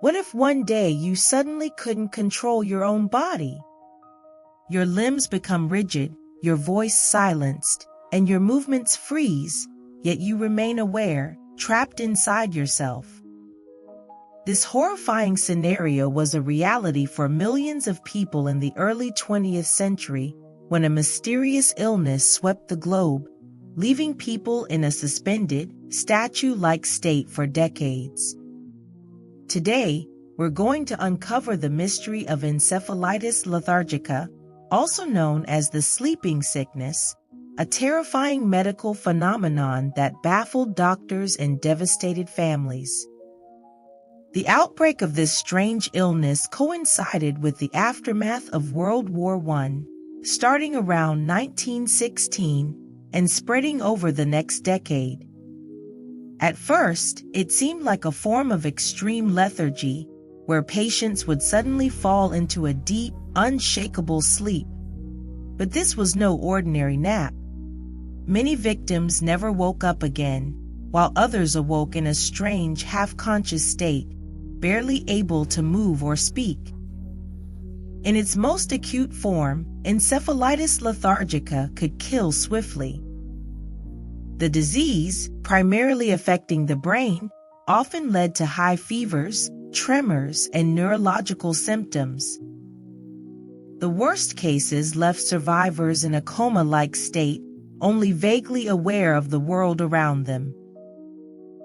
What if one day you suddenly couldn't control your own body? Your limbs become rigid, your voice silenced, and your movements freeze, yet you remain aware, trapped inside yourself. This horrifying scenario was a reality for millions of people in the early 20th century when a mysterious illness swept the globe, leaving people in a suspended, statue-like state for decades. Today, we're going to uncover the mystery of encephalitis lethargica, also known as the sleeping sickness, a terrifying medical phenomenon that baffled doctors and devastated families. The outbreak of this strange illness coincided with the aftermath of World War I, starting around 1916 and spreading over the next decade. At first, it seemed like a form of extreme lethargy, where patients would suddenly fall into a deep, unshakable sleep. But this was no ordinary nap. Many victims never woke up again, while others awoke in a strange, half-conscious state, barely able to move or speak. In its most acute form, encephalitis lethargica could kill swiftly. The disease, primarily affecting the brain, often led to high fevers, tremors, and neurological symptoms. The worst cases left survivors in a coma-like state, only vaguely aware of the world around them.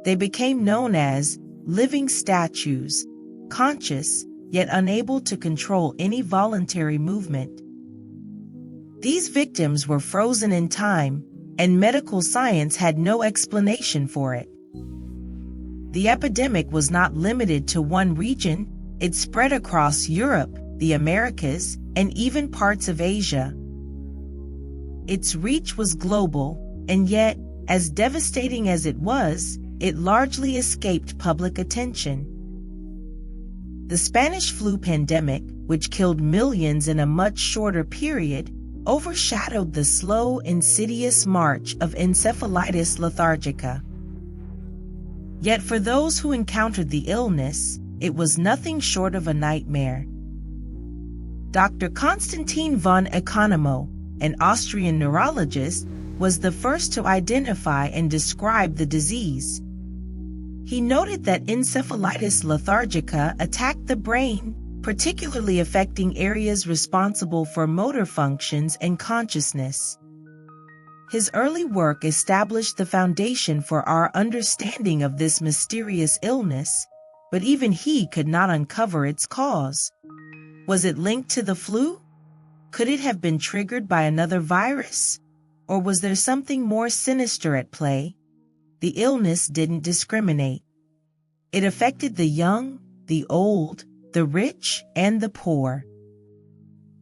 They became known as living statues, conscious, yet unable to control any voluntary movement. These victims were frozen in time, and medical science had no explanation for it. The epidemic was not limited to one region, it spread across Europe, the Americas, and even parts of Asia. Its reach was global, and yet, as devastating as it was, it largely escaped public attention. The Spanish flu pandemic, which killed millions in a much shorter period, overshadowed the slow, insidious march of encephalitis lethargica. Yet for those who encountered the illness, it was nothing short of a nightmare. Dr. Konstantin von Economo, an Austrian neurologist, was the first to identify and describe the disease. He noted that encephalitis lethargica attacked the brain, particularly affecting areas responsible for motor functions and consciousness. His early work established the foundation for our understanding of this mysterious illness, but even he could not uncover its cause. Was it linked to the flu? Could it have been triggered by another virus? Or was there something more sinister at play? The illness didn't discriminate. It affected the young, the old, the rich, and the poor.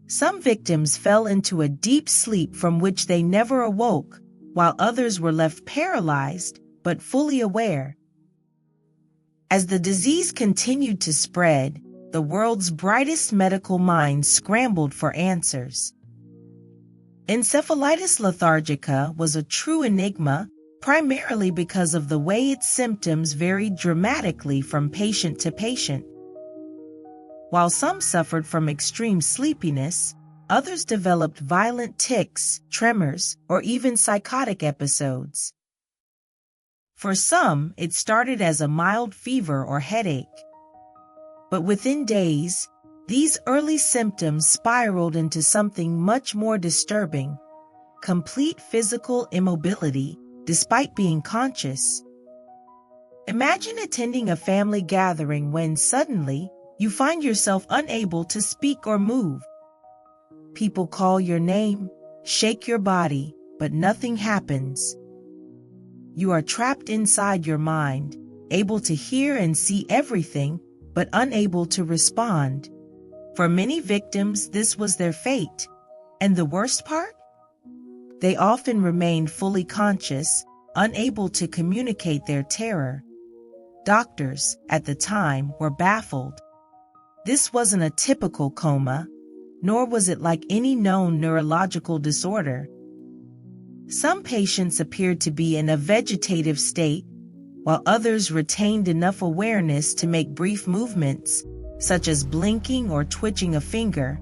Some victims fell into a deep sleep from which they never awoke, while others were left paralyzed, but fully aware. As the disease continued to spread, the world's brightest medical minds scrambled for answers. Encephalitis lethargica was a true enigma, primarily because of the way its symptoms varied dramatically from patient to patient. While some suffered from extreme sleepiness, others developed violent tics, tremors, or even psychotic episodes. For some, it started as a mild fever or headache. But within days, these early symptoms spiraled into something much more disturbing: complete physical immobility, despite being conscious. Imagine attending a family gathering when suddenly you find yourself unable to speak or move. People call your name, shake your body, but nothing happens. You are trapped inside your mind, able to hear and see everything, but unable to respond. For many victims, this was their fate. And the worst part? They often remained fully conscious, unable to communicate their terror. Doctors, at the time, were baffled. This wasn't a typical coma, nor was it like any known neurological disorder. Some patients appeared to be in a vegetative state, while others retained enough awareness to make brief movements, such as blinking or twitching a finger,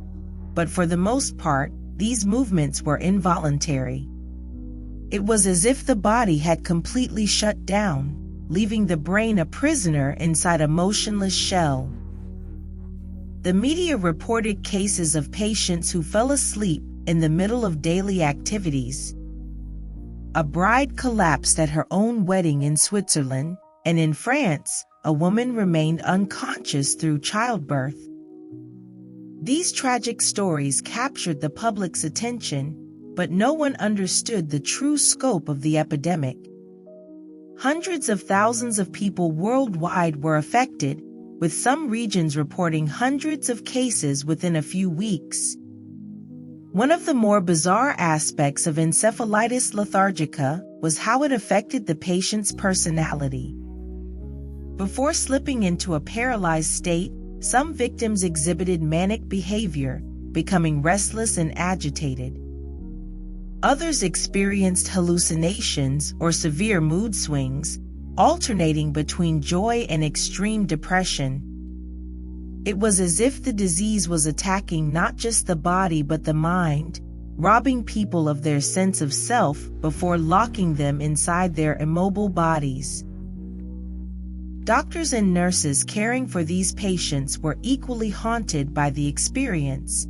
but for the most part, these movements were involuntary. It was as if the body had completely shut down, leaving the brain a prisoner inside a motionless shell. The media reported cases of patients who fell asleep in the middle of daily activities. A bride collapsed at her own wedding in Switzerland, and in France, a woman remained unconscious through childbirth. These tragic stories captured the public's attention, but no one understood the true scope of the epidemic. Hundreds of thousands of people worldwide were affected, with some regions reporting hundreds of cases within a few weeks. One of the more bizarre aspects of encephalitis lethargica was how it affected the patient's personality. Before slipping into a paralyzed state, some victims exhibited manic behavior, becoming restless and agitated. Others experienced hallucinations or severe mood swings, alternating between joy and extreme depression. It was as if the disease was attacking not just the body but the mind, robbing people of their sense of self before locking them inside their immobile bodies. Doctors and nurses caring for these patients were equally haunted by the experience.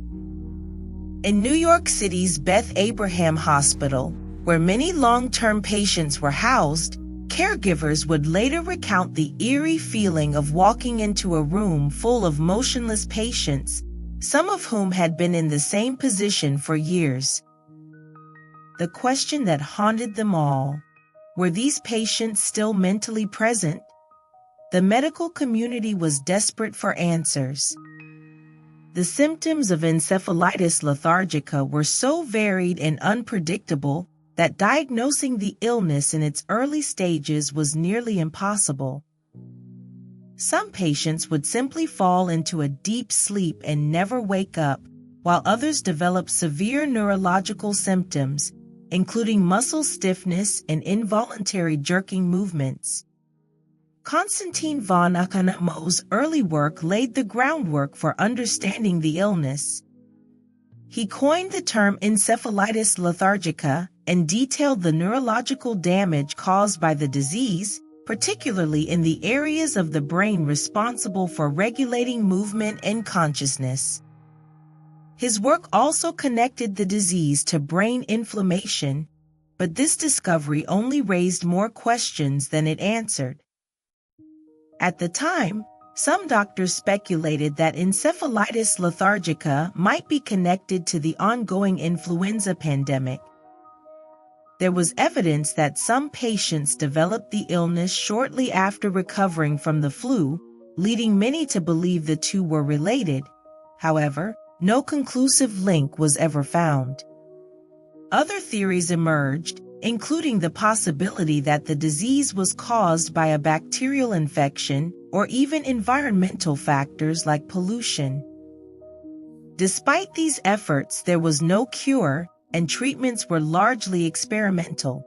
In New York City's Beth Abraham Hospital, where many long-term patients were housed, caregivers would later recount the eerie feeling of walking into a room full of motionless patients, some of whom had been in the same position for years. The question that haunted them all: were these patients still mentally present? The medical community was desperate for answers. The symptoms of encephalitis lethargica were so varied and unpredictable that diagnosing the illness in its early stages was nearly impossible. Some patients would simply fall into a deep sleep and never wake up, while others developed severe neurological symptoms, including muscle stiffness and involuntary jerking movements. Konstantin von Economo's early work laid the groundwork for understanding the illness. He coined the term encephalitis lethargica and detailed the neurological damage caused by the disease, particularly in the areas of the brain responsible for regulating movement and consciousness. His work also connected the disease to brain inflammation, but this discovery only raised more questions than it answered. At the time, some doctors speculated that encephalitis lethargica might be connected to the ongoing influenza pandemic. There was evidence that some patients developed the illness shortly after recovering from the flu, leading many to believe the two were related. However, no conclusive link was ever found. Other theories emerged, including the possibility that the disease was caused by a bacterial infection or even environmental factors like pollution. Despite these efforts, there was no cure, and treatments were largely experimental.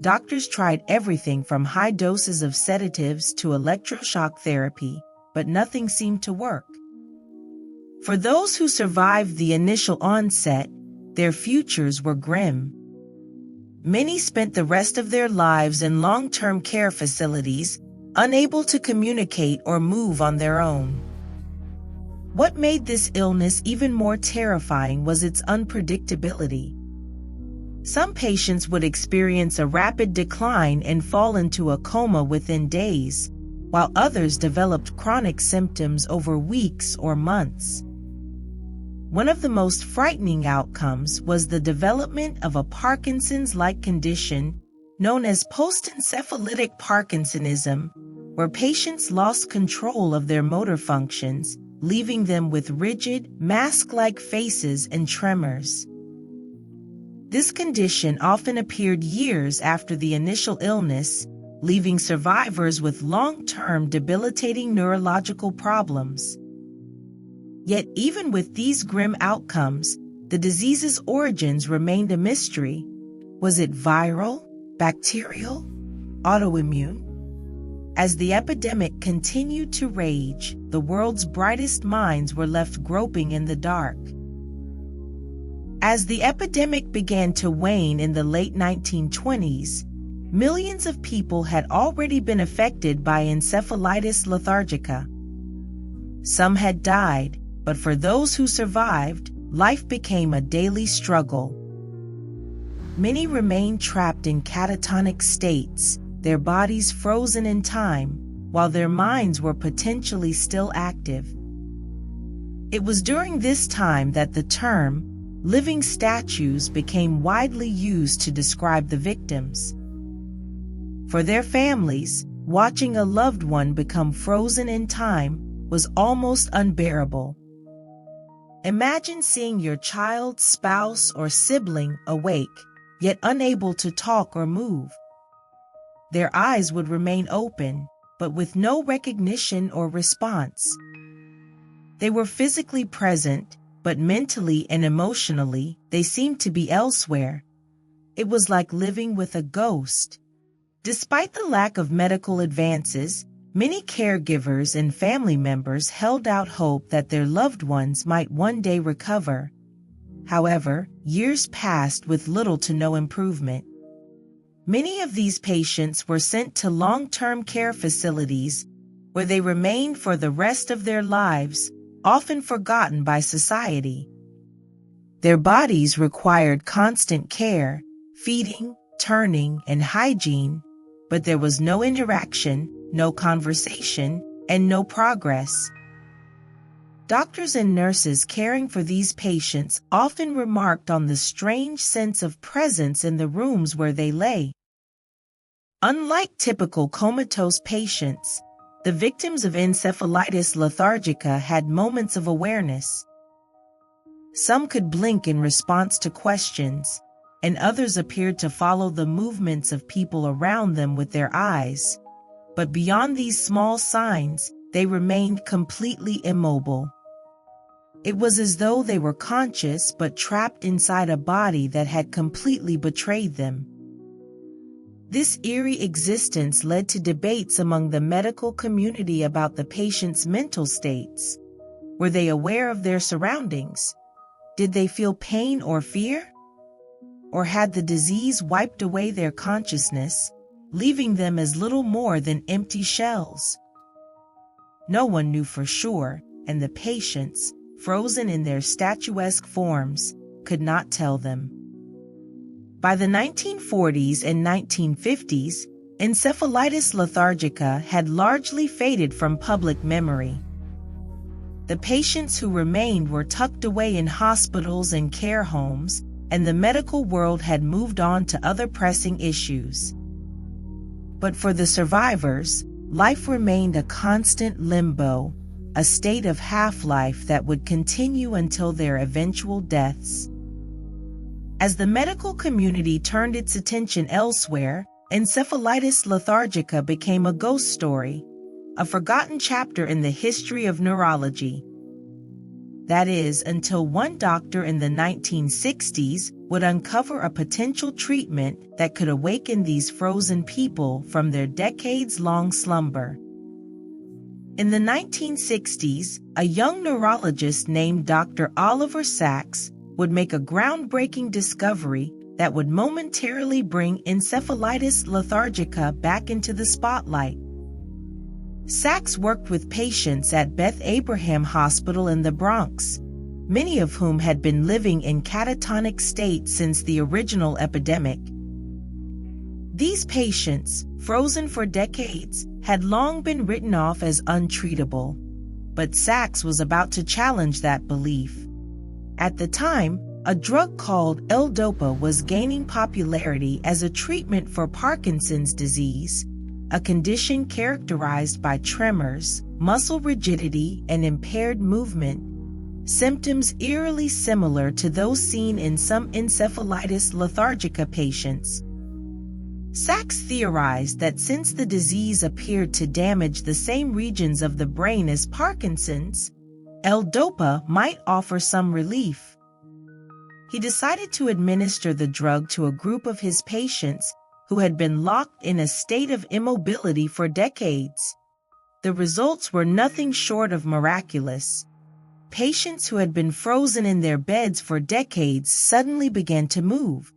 Doctors tried everything from high doses of sedatives to electroshock therapy, but nothing seemed to work. For those who survived the initial onset, their futures were grim. Many spent the rest of their lives in long-term care facilities, unable to communicate or move on their own. What made this illness even more terrifying was its unpredictability. Some patients would experience a rapid decline and fall into a coma within days, while others developed chronic symptoms over weeks or months. One of the most frightening outcomes was the development of a Parkinson's-like condition known as post-encephalitic Parkinsonism, where patients lost control of their motor functions, leaving them with rigid, mask-like faces and tremors. This condition often appeared years after the initial illness, leaving survivors with long-term debilitating neurological problems. Yet even with these grim outcomes, the disease's origins remained a mystery. Was it viral, bacterial, autoimmune? As the epidemic continued to rage, the world's brightest minds were left groping in the dark. As the epidemic began to wane in the late 1920s, millions of people had already been affected by encephalitis lethargica. Some had died, but for those who survived, life became a daily struggle. Many remained trapped in catatonic states, their bodies frozen in time, while their minds were potentially still active. It was during this time that the term living statues became widely used to describe the victims. For their families, watching a loved one become frozen in time was almost unbearable. Imagine seeing your child, spouse, or sibling awake, yet unable to talk or move. Their eyes would remain open, but with no recognition or response. They were physically present, but mentally and emotionally, they seemed to be elsewhere. It was like living with a ghost. Despite the lack of medical advances, many caregivers and family members held out hope that their loved ones might one day recover. However, years passed with little to no improvement. Many of these patients were sent to long-term care facilities where they remained for the rest of their lives, often forgotten by society. Their bodies required constant care, feeding, turning, and hygiene, but there was no interaction, no conversation, and no progress. Doctors and nurses caring for these patients often remarked on the strange sense of presence in the rooms where they lay. Unlike typical comatose patients, the victims of encephalitis lethargica had moments of awareness. Some could blink in response to questions, and others appeared to follow the movements of people around them with their eyes. But beyond these small signs, they remained completely immobile. It was as though they were conscious but trapped inside a body that had completely betrayed them. This eerie existence led to debates among the medical community about the patient's mental states. Were they aware of their surroundings? Did they feel pain or fear? Or had the disease wiped away their consciousness, leaving them as little more than empty shells? No one knew for sure, and the patients, frozen in their statuesque forms, could not tell them. By the 1940s and 1950s, encephalitis lethargica had largely faded from public memory. The patients who remained were tucked away in hospitals and care homes, and the medical world had moved on to other pressing issues. But for the survivors, life remained a constant limbo, a state of half-life that would continue until their eventual deaths. As the medical community turned its attention elsewhere, encephalitis lethargica became a ghost story, a forgotten chapter in the history of neurology. That is, until one doctor in the 1960s would uncover a potential treatment that could awaken these frozen people from their decades-long slumber. In the 1960s, a young neurologist named Dr. Oliver Sacks would make a groundbreaking discovery that would momentarily bring encephalitis lethargica back into the spotlight. Sacks worked with patients at Beth Abraham Hospital in the Bronx, many of whom had been living in catatonic states since the original epidemic. These patients, frozen for decades, had long been written off as untreatable, but Sacks was about to challenge that belief. At the time, a drug called L-Dopa was gaining popularity as a treatment for Parkinson's disease, a condition characterized by tremors, muscle rigidity, and impaired movement, symptoms eerily similar to those seen in some encephalitis lethargica patients. Sacks theorized that since the disease appeared to damage the same regions of the brain as Parkinson's, L-Dopa might offer some relief. He decided to administer the drug to a group of his patients who had been locked in a state of immobility for decades. The results were nothing short of miraculous. Patients who had been frozen in their beds for decades suddenly began to move.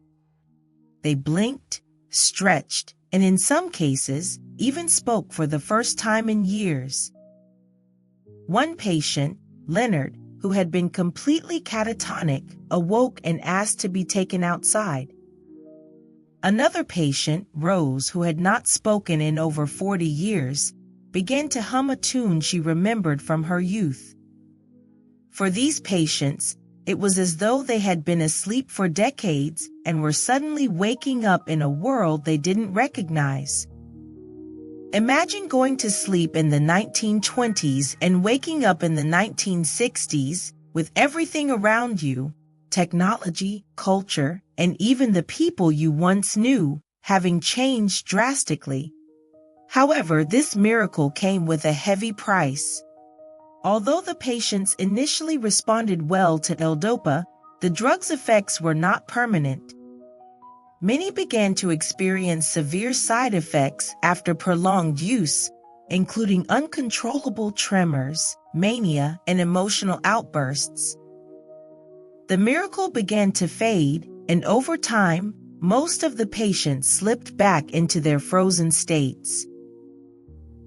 They blinked, stretched, and in some cases, even spoke for the first time in years. One patient, Leonard, who had been completely catatonic, awoke and asked to be taken outside. Another patient, Rose, who had not spoken in over 40 years, began to hum a tune she remembered from her youth. For these patients, it was as though they had been asleep for decades and were suddenly waking up in a world they didn't recognize. Imagine going to sleep in the 1920s and waking up in the 1960s with everything around you, technology, culture, and even the people you once knew, having changed drastically. However, this miracle came with a heavy price. Although the patients initially responded well to L-Dopa, the drug's effects were not permanent. Many began to experience severe side effects after prolonged use, including uncontrollable tremors, mania, and emotional outbursts. The miracle began to fade, and over time, most of the patients slipped back into their frozen states.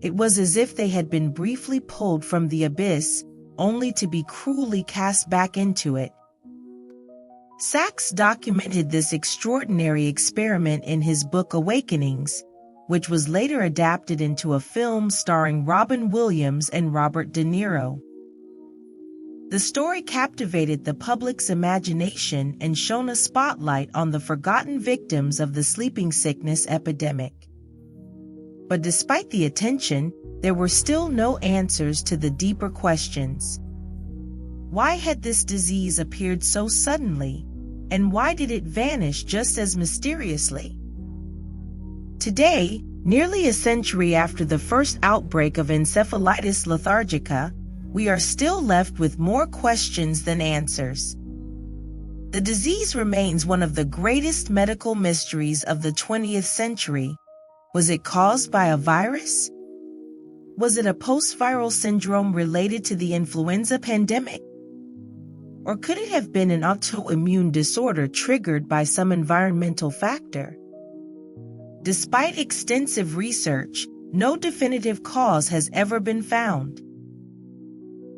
It was as if they had been briefly pulled from the abyss, only to be cruelly cast back into it. Sachs documented this extraordinary experiment in his book Awakenings, which was later adapted into a film starring Robin Williams and Robert De Niro. The story captivated the public's imagination and shone a spotlight on the forgotten victims of the sleeping sickness epidemic. But despite the attention, there were still no answers to the deeper questions. Why had this disease appeared so suddenly? And why did it vanish just as mysteriously? Today, nearly a century after the first outbreak of encephalitis lethargica, we are still left with more questions than answers. The disease remains one of the greatest medical mysteries of the 20th century. Was it caused by a virus? Was it a post-viral syndrome related to the influenza pandemic? Or could it have been an autoimmune disorder triggered by some environmental factor? Despite extensive research, no definitive cause has ever been found.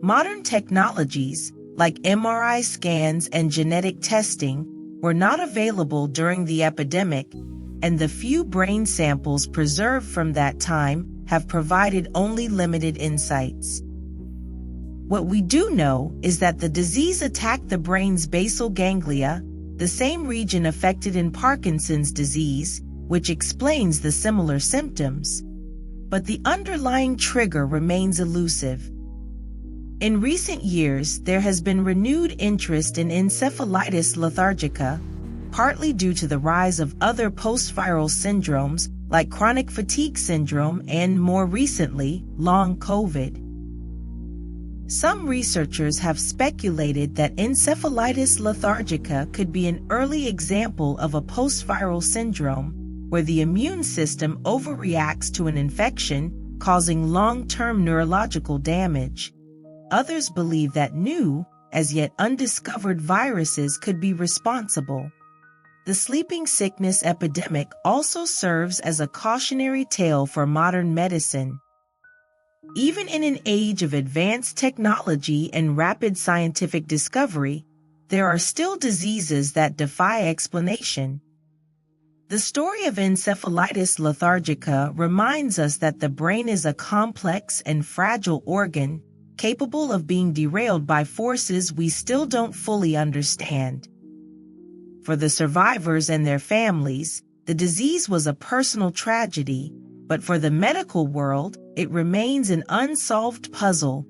Modern technologies, like MRI scans and genetic testing, were not available during the epidemic, and the few brain samples preserved from that time have provided only limited insights. What we do know is that the disease attacked the brain's basal ganglia, the same region affected in Parkinson's disease, which explains the similar symptoms. But the underlying trigger remains elusive. In recent years, there has been renewed interest in encephalitis lethargica, partly due to the rise of other post-viral syndromes like chronic fatigue syndrome and, more recently, long COVID. Some researchers have speculated that encephalitis lethargica could be an early example of a post-viral syndrome where the immune system overreacts to an infection, causing long-term neurological damage. Others believe that new, as yet undiscovered viruses could be responsible. The sleeping sickness epidemic also serves as a cautionary tale for modern medicine. Even in an age of advanced technology and rapid scientific discovery, there are still diseases that defy explanation. The story of encephalitis lethargica reminds us that the brain is a complex and fragile organ, capable of being derailed by forces we still don't fully understand. For the survivors and their families, the disease was a personal tragedy, but for the medical world, it remains an unsolved puzzle,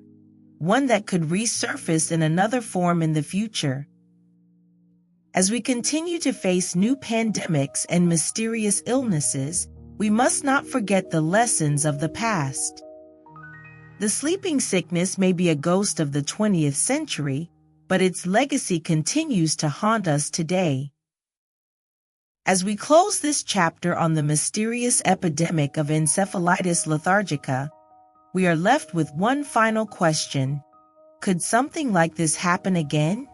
one that could resurface in another form in the future. As we continue to face new pandemics and mysterious illnesses, we must not forget the lessons of the past. The sleeping sickness may be a ghost of the 20th century, but its legacy continues to haunt us today. As we close this chapter on the mysterious epidemic of encephalitis lethargica, we are left with one final question. Could something like this happen again?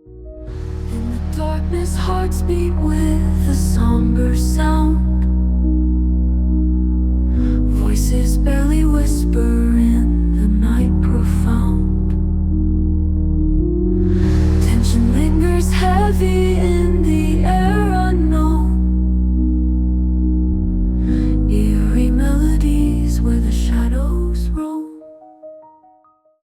In the darkness, hearts beat with a somber sound. Voices barely whisper in